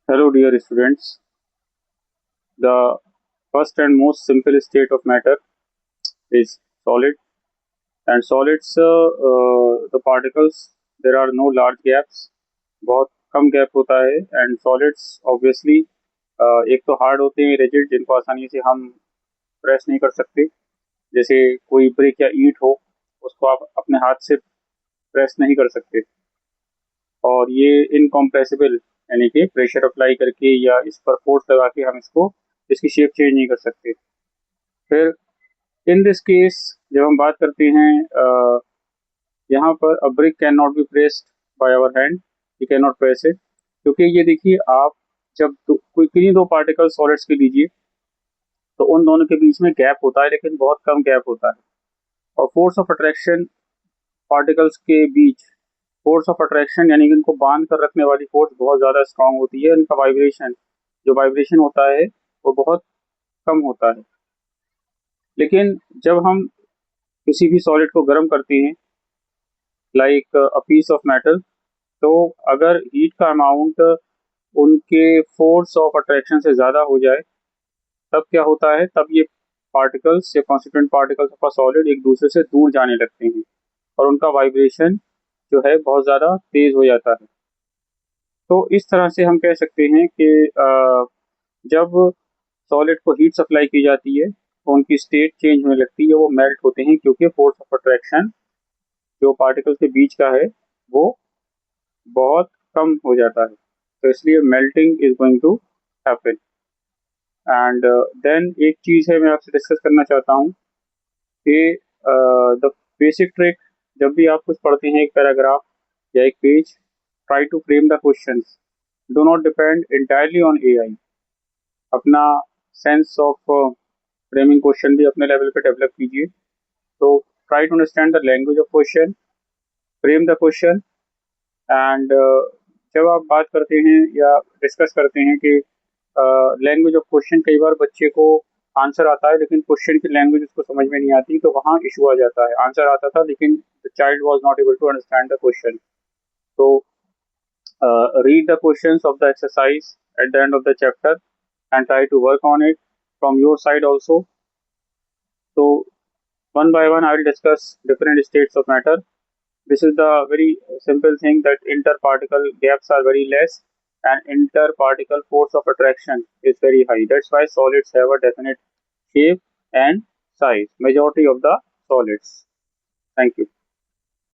Hello, dear students. The first and most simple state of matter is solid, and solids, the particles, there are no large gaps, बहुत कम gap होता है. And solids obviously एक तो hard होते हैं, rigid, जिनको आसानी से हम प्रेस नहीं कर सकते. जैसे कोई ब्रिक या ईंट हो, उसको आप अपने हाथ से प्रेस नहीं कर सकते. और ये इनकम्प्रेसिबल, यानी कि प्रेशर अप्लाई करके या इस पर फोर्स लगा के हम इसको, इसकी शेप चेंज नहीं कर सकते. फिर इन दिस केस जब हम बात करते हैं, यहाँ पर a brick can not be pressed by our hand, we can not press it. क्योंकि ये देखिए, आप जब कोई किन्हीं दो पार्टिकल सॉलिड्स के लीजिए, तो उन दोनों के बीच में गैप होता है, लेकिन बहुत कम गैप होता है. और फोर्स ऑफ अट्रैक्शन पार्टिकल्स के बीच, फोर्स ऑफ अट्रैक्शन यानी कि इनको बांध कर रखने वाली फोर्स बहुत ज़्यादा स्ट्रांग होती है. इनका वाइब्रेशन, जो वाइब्रेशन होता है, वो बहुत कम होता है. लेकिन जब हम किसी भी सॉलिड को गर्म करते हैं, like a piece of metal, तो अगर हीट का अमाउंट उनके फोर्स ऑफ अट्रैक्शन से ज़्यादा हो जाए, तब क्या होता है, तब ये पार्टिकल्स या constituent particles of a solid एक दूसरे से दूर जाने लगते हैं, और उनका वाइब्रेशन जो है बहुत ज़्यादा तेज़ हो जाता है. तो इस तरह से हम कह सकते हैं कि जब सॉलिड को हीट सप्लाई की जाती है, तो उनकी स्टेट चेंज होने लगती है, वो मेल्ट होते हैं, क्योंकि फोर्स ऑफ अट्रैक्शन जो पार्टिकल्स के बीच का है, वो बहुत कम हो जाता है. तो इसलिए melting is going to happen. And then एक चीज़ है, मैं आपसे डिस्कस करना चाहता हूँ कि द बेसिक ट्रिक, जब भी आप कुछ पढ़ते हैं, एक पैराग्राफ या एक page, try to frame the questions. Do not depend entirely on AI. अपना सेंस ऑफ फ्रेमिंग क्वेश्चन भी अपने लेवल पे डेवलप कीजिए. तो try to understand the language of question, frame the question. And जब आप बात करते हैं या डिस्कस करते हैं कि लैंग्वेज ऑफ क्वेश्चन, कई बार बच्चे को आंसर आता है, लेकिन क्वेश्चन की लैंग्वेज उसको समझ में नहीं आती, तो वहाँ इशू आ जाता है. आंसर आता था, लेकिन the child was not able to understand the question. तो read the questions of the exercise at the end of the chapter and try to work on it from your side also. So one by one, I will discuss different states of matter. This is the very simple thing, that interparticle gaps are very less and interparticle force of attraction is very high. That's why solids have a definite shape and size. Majority of the solids. Thank you.